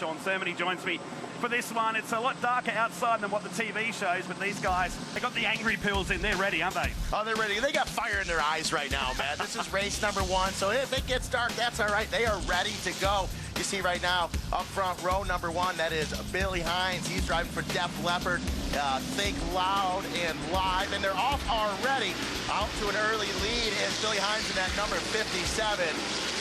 Sean Thurman. He joins me for this one. It's a lot darker outside than what the TV shows, but these guys, they got the angry pills in. They're ready, aren't they? Oh, they're ready. They got fire in their eyes right now, Matt. This is race number 1, so if it gets dark, that's all right. They are ready to go. You see right now, up front, row number 1, that is Billy Hines. He's driving for Def Leppard. Think Loud and Live, and they're off already. Out to an early lead is Billy Hines in that number 57.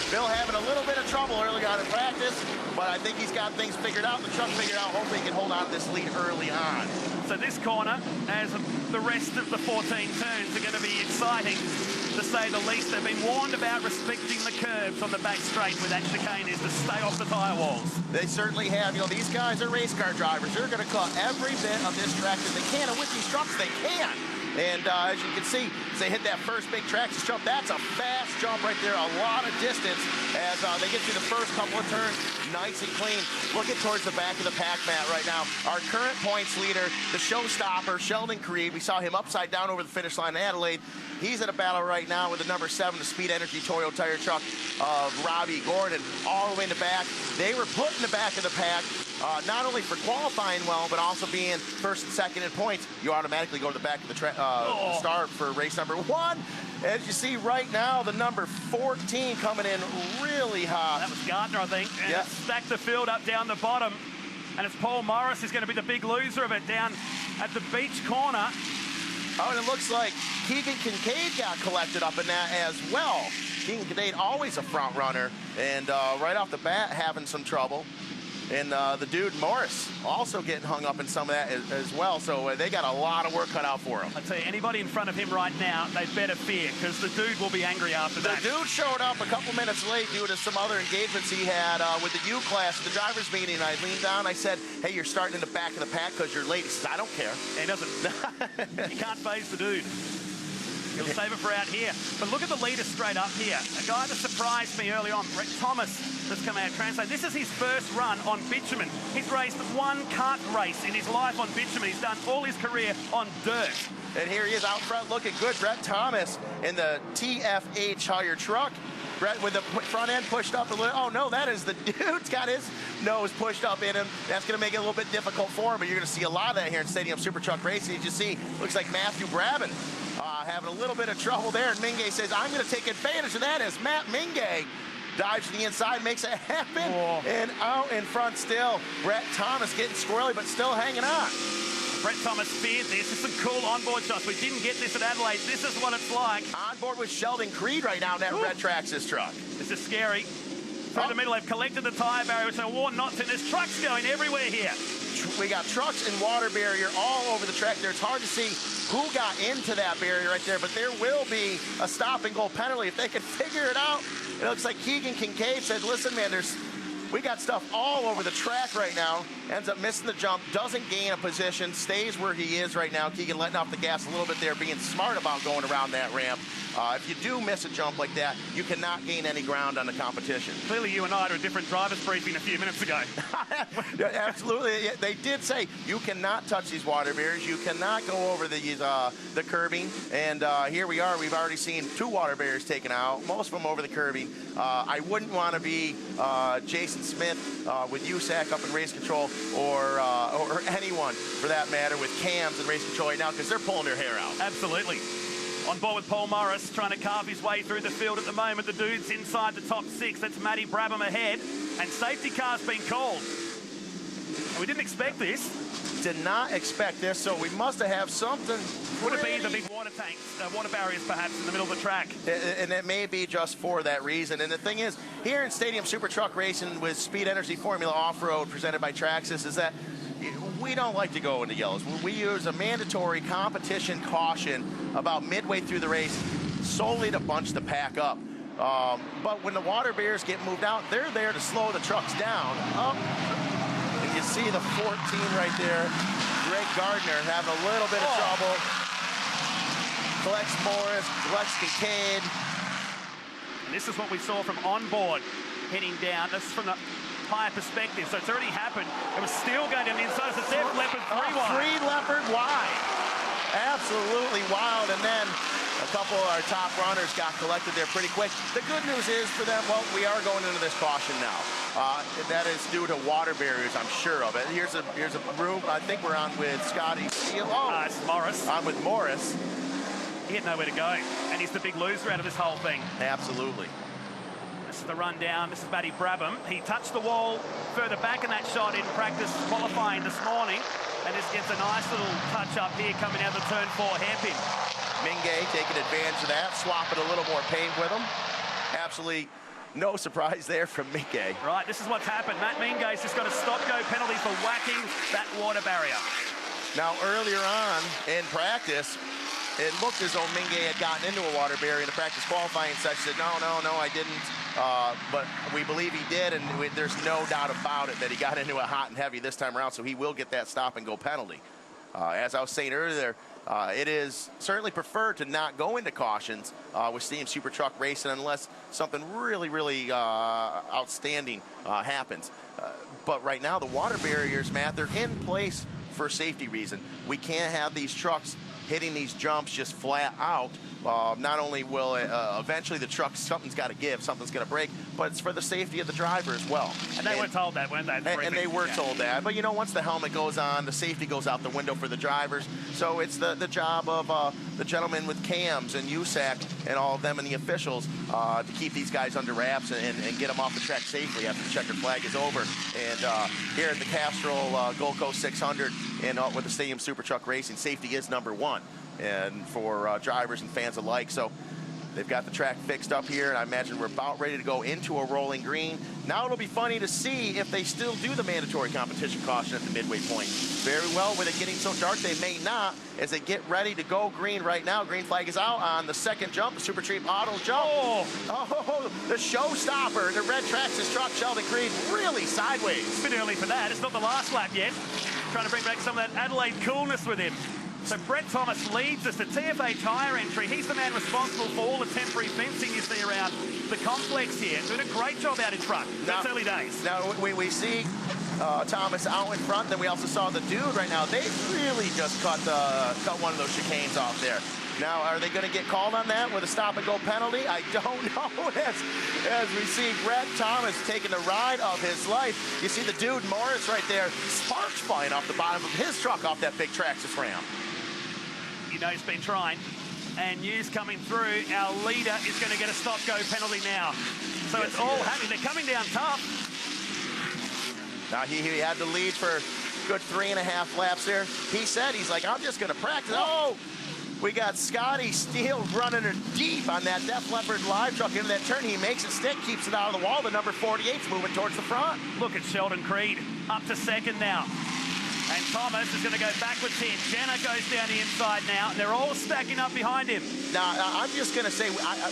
Bill having a little bit of trouble early on in practice, but I think he's got things figured out. The truck figured out. Hopefully he can hold on to this lead early on. So this corner, as the rest of the 14 turns, are going to be exciting, to say the least. They've been warned about respecting the curbs on the back straight where that chicane is, to stay off the tyre walls. They certainly have. You know, these guys are race car drivers. They're going to cut every bit of this track that they can, and with these trucks, they can. And as you can see, as they hit that first big Traxxas jump, that's a fast jump right there, a lot of distance as they get through the first couple of turns, nice and clean. Looking towards the back of the pack, Matt, right now. Our current points leader, the showstopper, Sheldon Creed. We saw him upside down over the finish line in Adelaide. He's in a battle right now with the number 7, the Speed Energy Toyo tire truck of Robbie Gordon, all the way in the back. They were put in the back of the pack, not only for qualifying well, but also being first and second in points. You automatically go to the back of the start for race number 1. As you see right now, the number 14 coming in really hot. That was Gardner, I think. And yep. Stacked the field up down the bottom. And it's Paul Morris who's going to be the big loser of it down at the beach corner. Oh, and it looks like Keegan Kincaid got collected up in that as well. Keegan Kincaid, always a front runner, and right off the bat having some trouble. And the dude Morris also getting hung up in some of that as well. So they got a lot of work cut out for him. I tell you, anybody in front of him right now, they better fear, because the dude will be angry after that. The dude showed up a couple minutes late due to some other engagements he had with the U class at the drivers meeting. I leaned down, I said, hey, you're starting in the back of the pack because you're late. He says, I don't care. He doesn't. You can't phase the dude. He'll save it for out here. But look at the leader straight up here. A guy that surprised me early on, Brett Thomas, that's come out translate. This is his first run on bitumen. He's raced 1 kart race in his life on bitumen. He's done all his career on dirt. And here he is out front looking good. Brett Thomas in the TFH Hire truck. Brett with the front end pushed up a little. Oh no, that is the dude's got his nose pushed up in him. That's going to make it a little bit difficult for him, but you're going to see a lot of that here in Stadium Super Truck Racing. As you see, looks like Matthew Brabin having a little bit of trouble there. And Mingay says, I'm going to take advantage of that as Matt Mingay dives to the inside, makes it happen. Oh. And out in front still, Brett Thomas getting squirrely, but still hanging on. Brett Thomas feared this. This is some cool onboard shots. We didn't get this at Adelaide. This is what it's like. On board with Sheldon Creed right now in that red Traxxas truck. This is scary. Through the middle, they've collected the tyre barrier, which are worn knots in. There's trucks going everywhere here. We got trucks and water barrier all over the track there. It's hard to see who got into that barrier right there, but there will be a stop and go penalty if they can figure it out. It looks like Keegan Kincaid said, listen, man, we got stuff all over the track right now. Ends up missing the jump, doesn't gain a position, stays where he is right now. Keegan letting off the gas a little bit there, being smart about going around that ramp. If you do miss a jump like that, you cannot gain any ground on the competition. Clearly you and I had a different driver's briefing a few minutes ago. Absolutely. They did say you cannot touch these water barriers. You cannot go over these the curbing. And here we are. We've already seen 2 water barriers taken out, most of them over the curbing. I wouldn't want to be Jason Smith with USAC up in race control or anyone for that matter with cams in race control right now, because they're pulling their hair out. Absolutely. On board with Paul Morris, trying to carve his way through the field at the moment. The dude's inside the top 6. That's Matty Brabham ahead. And safety car's been called. And we didn't expect this. Did not expect this, so we must have something. Would it be the big water tanks, water barriers perhaps in the middle of the track? And it may be just for that reason. And the thing is, here in Stadium Super Truck Racing with Speed Energy Formula Off-Road presented by Traxxas, is that we don't like to go into yellows. We use a mandatory competition caution about midway through the race solely to bunch the pack up. But when the water barriers get moved out, they're there to slow the trucks down. And you see the 14 right there. Greg Gardner having a little bit of trouble. Collects Morris, collects Kincaid. And this is what we saw from onboard heading down. This is from the higher perspective, so it's already happened. It was still going down the inside. It's a Leopard 3 wide. 3 Leopard wide. Absolutely wild. And then couple of our top runners got collected there pretty quick. The good news is for them, well, we are going into this caution now. That is due to water barriers, I'm sure of it. Here's a room. I think we're on with Scotty Steele. Oh, it's Morris. I'm with Morris. He had nowhere to go, and he's the big loser out of this whole thing. Absolutely. This is the rundown. This is Matty Brabham. He touched the wall further back in that shot in practice qualifying this morning, and this gets a nice little touch up here coming out of the turn 4 hairpin. Mingay taking advantage of that, swapping a little more paint with him. Absolutely no surprise there from Mingay. Right, this is what's happened. Matt Mingay's just got a stop-go penalty for whacking that water barrier. Now, earlier on in practice, it looked as though Mingay had gotten into a water barrier in the practice qualifying session. Said, no, I didn't. But we believe he did, and there's no doubt about it that he got into a hot and heavy this time around, so he will get that stop-and-go penalty. As I was saying earlier, it is certainly preferred to not go into cautions with Steam Super Truck Racing unless something really, really outstanding happens. But right now, the water barriers, Matt, they're in place for safety reason. We can't have these trucks hitting these jumps just flat out. Not only will eventually the truck, something's got to give, something's going to break, but it's for the safety of the driver as well. And they were told that, weren't they? And they were told that. But, you know, once the helmet goes on, the safety goes out the window for the drivers. So it's the job of the gentlemen with cams and USAC and all of them and the officials to keep these guys under wraps and get them off the track safely after the checkered flag is over. And here at the Castrol Gold Coast 600 and with the Stadium Super Truck Racing, safety is #1. And for drivers and fans alike. So they've got the track fixed up here, and I imagine we're about ready to go into a rolling green. Now it'll be funny to see if they still do the mandatory competition caution at the midway point. Very well, with it getting so dark, they may not, as they get ready to go green right now. Green flag is out on the second jump, the Super Treat Auto jump. Oh, the showstopper, the red Traxxas truck, Sheldon Creed, really sideways. It's a bit early for that. It's not the last lap yet. Trying to bring back some of that Adelaide coolness with him. So Brett Thomas leads us to TFA tyre entry. He's the man responsible for all the temporary fencing you see around the complex here. Doing a great job out in front. That's early days. Now we see Thomas out in front. Then we also saw the dude right now. They really just cut one of those chicanes off there. Now, are they going to get called on that with a stop-and-go penalty? I don't know. As we see Brett Thomas taking the ride of his life. You see the dude, Morris, right there, sparks flying off the bottom of his truck off that big Traxxas ramp. You know he's been trying. And news coming through, our leader is going to get a stop-go penalty now. So yes, it's all happening. They're coming down tough. Now, he had the lead for good 3.5 laps there. He said, he's like, I'm just going to practice. Oh! We got Scotty Steele running her deep on that Def Leppard live truck into that turn. He makes it stick, keeps it out of the wall. The number 48's moving towards the front. Look at Sheldon Creed, up to second now. And Thomas is going to go backwards here. Jenner goes down the inside now, and they're all stacking up behind him. Now, I'm just going to say,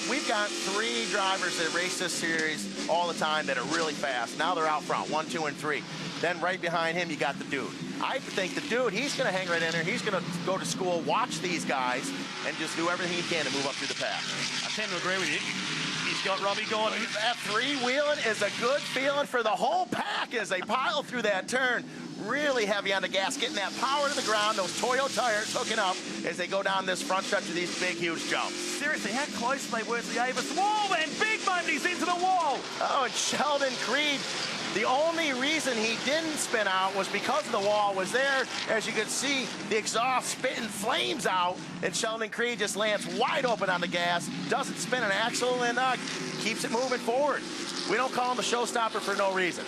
we've got 3 drivers that race this series all the time that are really fast. Now they're out front, 1, 2, and 3. Then right behind him, you got the dude. I think the dude, he's going to hang right in there. He's going to go to school, watch these guys, and just do everything he can to move up through the pack. I tend to agree with you. He's got Robbie Gordon. That freewheeling is a good feeling for the whole pack as they pile through that turn. Really heavy on the gas, getting that power to the ground. Those Toyo tires hooking up as they go down this front stretch of these big, huge jumps. Seriously, how close they were to the Avis wall, and big moment, he's into the wall. Oh, and Sheldon Creed, the only reason he didn't spin out was because the wall was there. As you can see, the exhaust spitting flames out, and Sheldon Creed just lands wide open on the gas, doesn't spin an axle, and keeps it moving forward. We don't call him a showstopper for no reason.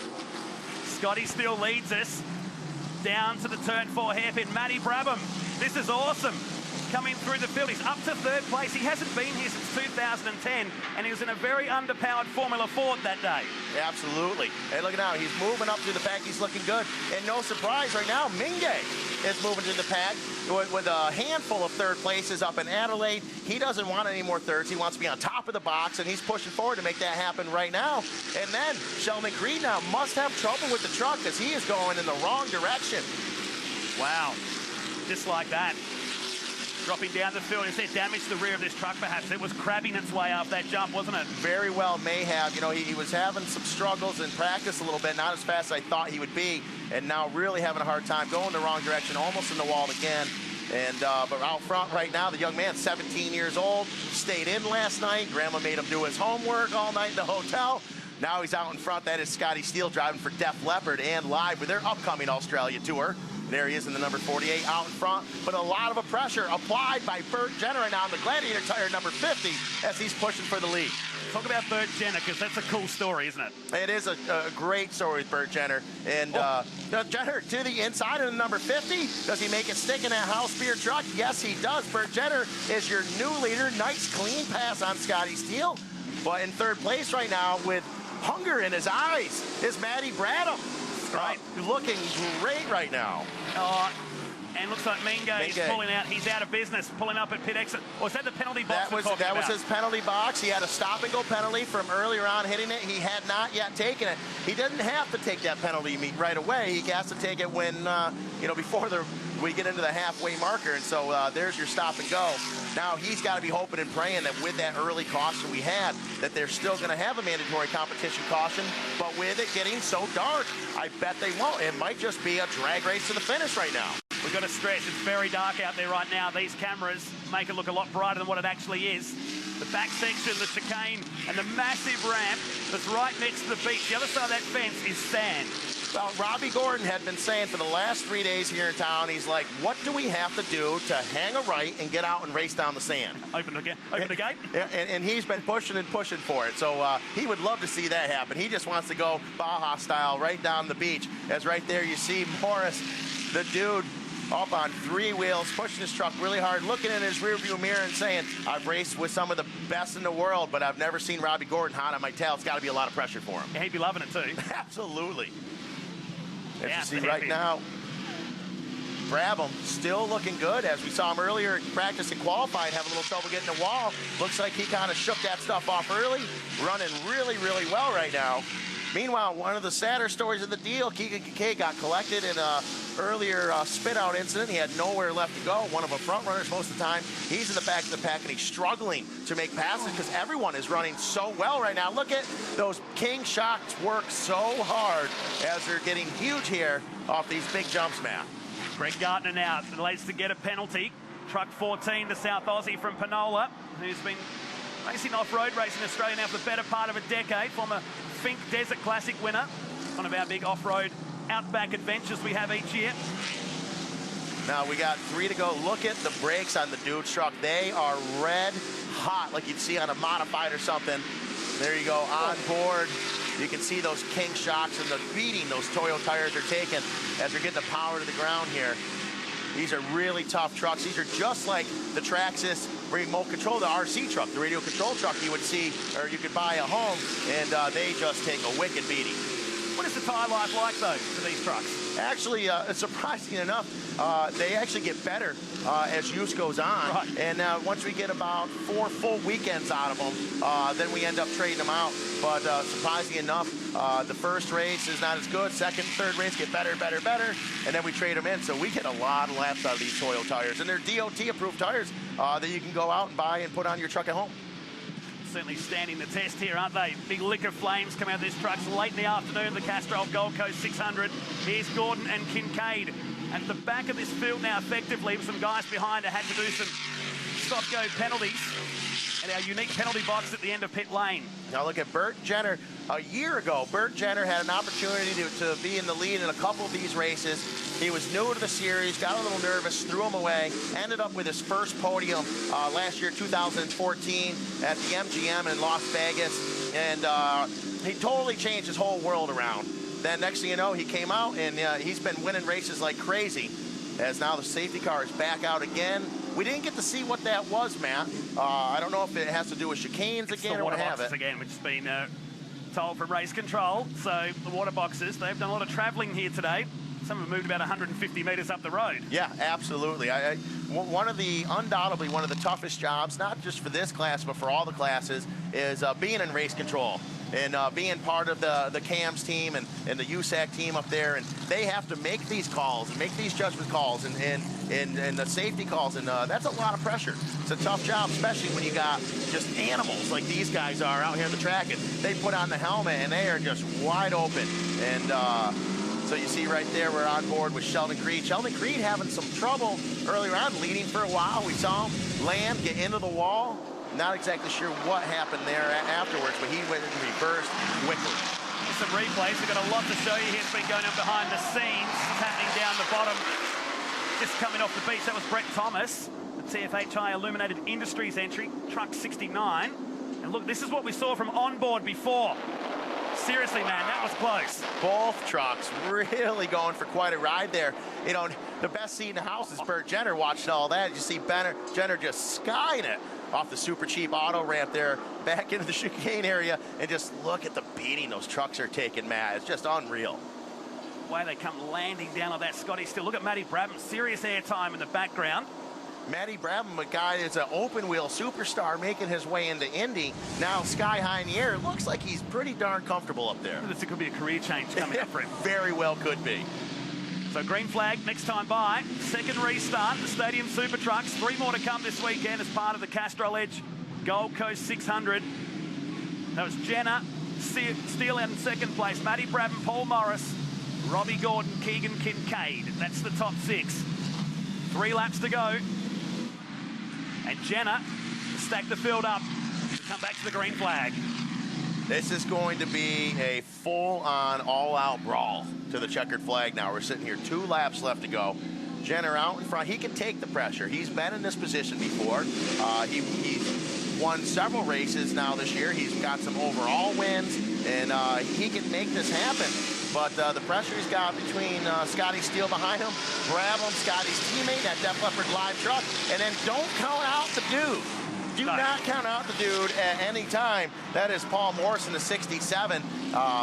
Scotty still leads us down to the turn 4 hairpin. Matty Brabham, this is awesome. Coming through the field, he's up to 3rd place. He hasn't been here since 2010, and he was in a very underpowered Formula Ford that day. Absolutely. Hey, look at now, he's moving up through the pack. He's looking good. And no surprise right now, Mingay is moving to the pack with a handful of 3rd places up in Adelaide. He doesn't want any more 3rds. He wants to be on top of the box, and he's pushing forward to make that happen right now. And then Sheldon Creed now must have trouble with the truck because he is going in the wrong direction. Wow. Just like that. Dropping down the field, is there damage to the rear of this truck perhaps? It was crabbing its way off that jump, wasn't it? Very well may have. You know, he was having some struggles in practice a little bit, not as fast as I thought he would be, and now really having a hard time going the wrong direction, almost in the wall again. And but out front right now, the young man, 17 years old, stayed in last night. Grandma made him do his homework all night in the hotel. Now he's out in front. That is Scotty Steele driving for Def Leppard and Live with their upcoming Australia tour. There he is in the number 48 out in front, but a lot of a pressure applied by Bert Jenner right now on the Gladiator tire number 50 as he's pushing for the lead. Talk about Bert Jenner, because that's a cool story, isn't it? It is a great story with Bert Jenner. And Jenner to the inside of the number 50. Does he make it stick in that house beer truck? Yes, he does. Bert Jenner is your new leader. Nice, clean pass on Scotty Steele. But in third place right now with hunger in his eyes is Matty Bradham. Right. Looking great right now. And looks like Menge is pulling out. He's out of business, pulling up at pit exit. Was that the penalty box? That was his penalty box. He had a stop-and-go penalty from earlier on hitting it. He had not yet taken it. He doesn't have to take that penalty right away. He has to take it when, before we get into the halfway marker. And so there's your stop-and-go. Now he's got to be hoping and praying that with that early caution we had, that they're still going to have a mandatory competition caution. But with it getting so dark, I bet they won't. It might just be a drag race to the finish right now. We've got to stress, it's very dark out there right now. These cameras make it look a lot brighter than what it actually is. The back section, the chicane, and the massive ramp that's right next to the beach. The other side of that fence is sand. Well, Robbie Gordon had been saying for the last 3 days here in town, he's like, what do we have to do to hang a right and get out and race down the sand? Open the gate? And he's been pushing and pushing for it. So he would love to see that happen. He just wants to go Baja style right down the beach. As right there you see Morris, the dude, up on 3 wheels, pushing his truck really hard, looking in his rearview mirror and saying, I've raced with some of the best in the world, but I've never seen Robbie Gordon hot on my tail. It's got to be a lot of pressure for him. Yeah, he'd be loving it too. Absolutely. As Yeah, you see right now, Brabham still looking good. As we saw him earlier in practice and qualifying, having a little trouble getting the wall. Looks like he kind of shook that stuff off early. Running really, really well right now. Meanwhile, one of the sadder stories of the deal, Keegan Kincaid got collected in an earlier spit-out incident. He had nowhere left to go. One of the front runners most of the time. He's in the back of the pack, and he's struggling to make passes because everyone is running so well right now. Look at those King shocks work so hard as they're getting huge here off these big jumps, Matt. Greg Gardner now relates to get a penalty. Truck 14, the South Aussie from Panola, who's been racing off-road racing in Australia now for the better part of a decade. Former Fink Desert Classic winner. One of our big off-road outback adventures we have each year. Now we got 3 to go. Look at the brakes on the dude's truck. They are red hot, like you'd see on a modified or something. There you go, on board. You can see those King shocks and the beating those Toyo tires are taking as they're getting the power to the ground here. These are really tough trucks. These are just like the Traxxas remote control, the RC truck, the radio control truck you would see, or you could buy at home, and they just take a wicked beating. What is the tire life like, though, for these trucks? Actually, surprising enough, they actually get better as use goes on. Right. And once we get about 4 full weekends out of them, then we end up trading them out. But surprisingly enough, the first race is not as good. Second, third race get better, better, better. And then we trade them in. So we get a lot of laps out of these Toyo tires. And they're DOT-approved tires that you can go out and buy and put on your truck at home. Certainly standing the test here, aren't they? Big liquor flames come out of these trucks late in the afternoon, the Castrol Gold Coast 600. Here's Gordon and Kincaid. At the back of this field now, effectively, with some guys behind that had to do some stop-go penalties. And our unique penalty box at the end of pit lane. Now look at Bert Jenner. A year ago, Bert Jenner had an opportunity to be in the lead in a couple of these races. He was new to the series, got a little nervous, threw him away, ended up with his first podium last year, 2014, at the MGM in Las Vegas. And he totally changed his whole world around. Then next thing you know, he came out, and he's been winning races like crazy. As now the safety car is back out again. We didn't get to see what that was, Matt. I don't know if it has to do with chicanes again or what have it. Again, which has been told from race control. So the water boxes, they've done a lot of travelling here today. Some have moved about 150 metres up the road. Yeah, absolutely. Undoubtedly one of the toughest jobs, not just for this class, but for all the classes, is being in race control. And being part of the CAMS team and the USAC team up there, and they have to make these calls and make these judgment calls and the safety calls, and that's a lot of pressure. It's a tough job, especially when you got just animals like these guys are out here on the track, and they put on the helmet and they are just wide open. And So you see right there, we're on board with Sheldon Creed. Sheldon Creed having some trouble earlier on, leading for a while. We saw him land, get into the wall. Not exactly sure what happened there afterwards, but he went in reverse quickly. Some replays. We've got a lot to show you here. It's been going on behind the scenes. It's happening down the bottom. Just coming off the beach, that was Brett Thomas, the TFHI Illuminated Industries entry, truck 69. And look, this is what we saw from onboard before. Seriously, man, that was close. Both trucks really going for quite a ride there. You know, the best seat in the house is Bert Jenner watching all that. You see Jenner just skying it off the super cheap auto ramp there back into the chicane area, and just look at the beating those trucks are taking, Matt. It's just unreal. The way they come landing down on that Scotty still. Look at Matty Brabham, serious airtime in the background. Matty Brabham, a guy that's an open wheel superstar making his way into Indy, now sky high in the air. Looks like he's pretty darn comfortable up there. This could be a career change coming up for him. Very well could be. So green flag next time by. Second restart, the Stadium Super Trucks. 3 more to come this weekend as part of the Castrol Edge Gold Coast 600. That was Jenner, Steele out in second place. Matty Brabham, Paul Morris, Robbie Gordon, Keegan Kincaid. That's the top 6. 3 laps to go. And Jenner stack the field up to come back to the green flag. This is going to be a full-on, all-out brawl to the checkered flag now. We're sitting here 2 laps left to go. Jenner out in front. He can take the pressure. He's been in this position before. He's won several races now this year. He's got some overall wins, and he can make this happen. But the pressure he's got between Scotty Steele behind him, Brabham, Scotty's teammate, that Def Leppard live truck, and then don't count out the dude. Do not count out the dude at any time. That is Paul Morris in the 67.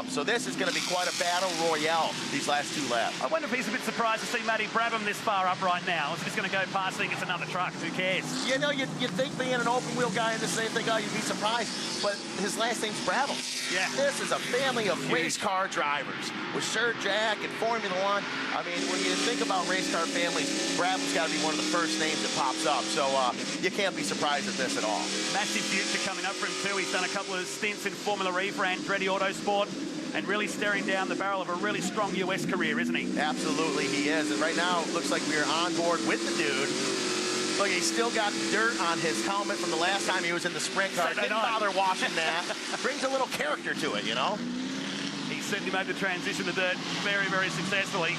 So this is going to be quite a battle royale these last 2 laps. I wonder if he's a bit surprised to see Matty Brabham this far up right now. He's just going to go past, think it's another truck. Who cares? You know, you'd think being an open wheel guy in the same thing, you'd be surprised. But his last name's Brabham. Yeah. This is a family of race car drivers with Sir Jack and Formula One. I mean, when you think about race car families, Brabham's got to be one of the first names that pops up. So you can't be surprised at this at all. Massive future coming up for him too. He's done a couple of stints in Formula E for Andretti Autosport and really staring down the barrel of a really strong US career, isn't he? Absolutely, he is. And right now, it looks like we are on board with the dude. Look, he's still got dirt on his helmet from the last time he was in the sprint car. Didn't bother washing that. Brings a little character to it, you know? He certainly made the transition to dirt very, very successfully.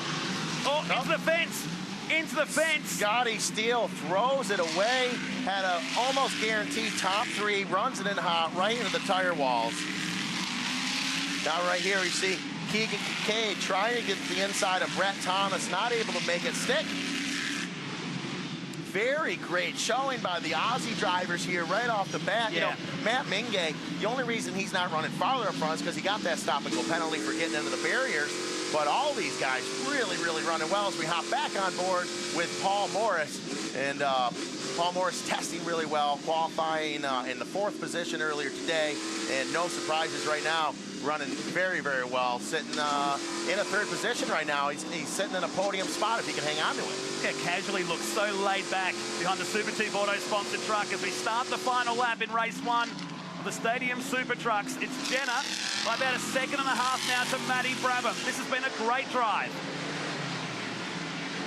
Oh, into the fence! Into the fence! Scotty Steele throws it away. Had a almost guaranteed top 3. Runs it in hot right into the tire walls. Now right here we see Keegan Kincaid trying to get the inside of Brett Thomas. Not able to make it stick. Very great showing by the Aussie drivers here right off the bat. Yeah. You know, Matt Mingay, the only reason he's not running farther up front is because he got that stop and go penalty for getting into the barriers. But all these guys really, really running well as we hop back on board with Paul Morris. And Paul Morris testing really well, qualifying in the 4th position earlier today. And no surprises right now, running very, very well. Sitting in a 3rd position right now. He's sitting in a podium spot if he can hang on to it. Yeah, casually looks so laid back behind the Super Cheap Auto sponsored truck as we start the final lap in race 1 of the Stadium Super Trucks. It's Jenner by about 1.5 seconds now to Matty Brabham. This has been a great drive.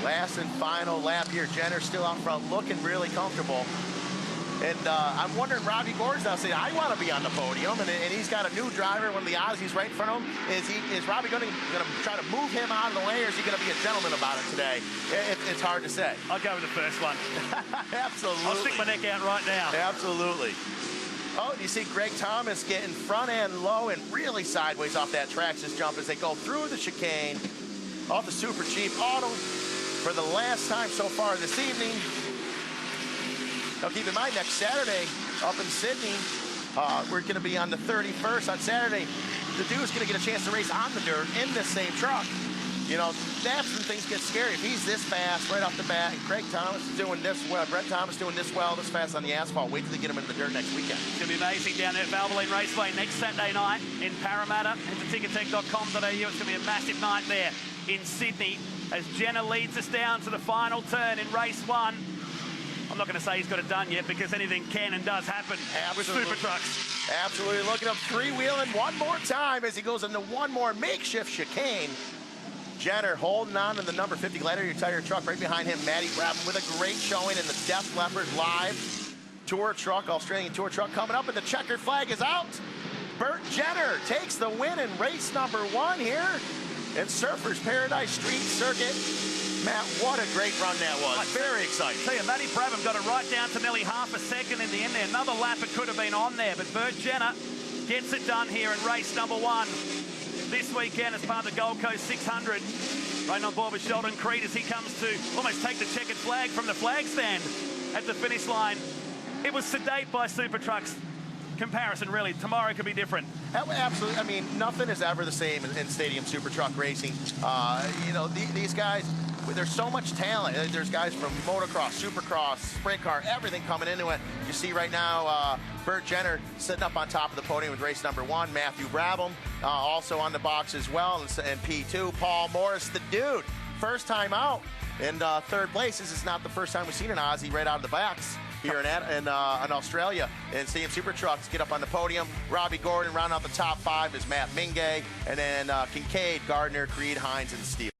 Last and final lap here. Jenner still out front, looking really comfortable. And I'm wondering, Robbie Gordon's now saying, I want to be on the podium, and he's got a new driver, one of the Aussies right in front of him. Is Robbie going to try to move him out of the way, or is he going to be a gentleman about it today? It's hard to say. I'll go with the first one. Absolutely. I'll stick my neck out right now. Absolutely. Oh, you see Greg Thomas getting front end low and really sideways off that Traxxas jump as they go through the chicane off the super cheap auto for the last time so far this evening. Now keep in mind, next Saturday up in Sydney, we're going to be on the 31st on Saturday. The dude's going to get a chance to race on the dirt in this same truck. You know, that's when things get scary. If he's this fast right off the bat, and Craig Thomas is doing this well, Brett Thomas doing this well, this fast on the asphalt, wait till they get him into the dirt next weekend. It's going to be amazing down there at Valvoline Raceway next Saturday night in Parramatta. Head to tickettech.com.au. It's going to be a massive night there in Sydney as Jenner leads us down to the final turn in race 1. I'm not going to say he's got it done yet because anything can and does happen with Super Trucks. Absolutely. Looking up three-wheeling one more time as he goes into one more makeshift chicane. Jenner holding on to the number 50 Gladiator tire truck. Right behind him, Matty Brabham with a great showing in the Def Leppard Live Tour truck, Australian Tour truck coming up, and the checkered flag is out. Bert Jenner takes the win in race number 1 here in Surfers Paradise Street Circuit. Matt, what a great run that was. Very exciting. Tell you, Matty Brabham got it right down to nearly half a second in the end there. Another lap it could have been on there, but Bert Jenner gets it done here in race number 1 this weekend as part of the Gold Coast 600. Right on board with Sheldon Creed as he comes to almost take the checkered flag from the flag stand at the finish line. It was sedate by Super Trucks. Comparison, really. Tomorrow could be different. Absolutely. I mean, nothing is ever the same in stadium Super Truck racing. You know, these guys, there's so much talent. There's guys from motocross, supercross, sprint car, everything coming into it. You see right now, Bert Jenner sitting up on top of the podium with race number 1. Matthew Brabham also on the box as well. And P2, Paul Morris, the dude. First time out in 3rd place. This is not the first time we've seen an Aussie right out of the box here in Australia. And seeing Super Trucks get up on the podium. Robbie Gordon round out the top 5 is Matt Mingay. And then Kincaid, Gardner, Creed, Hines, and Steele.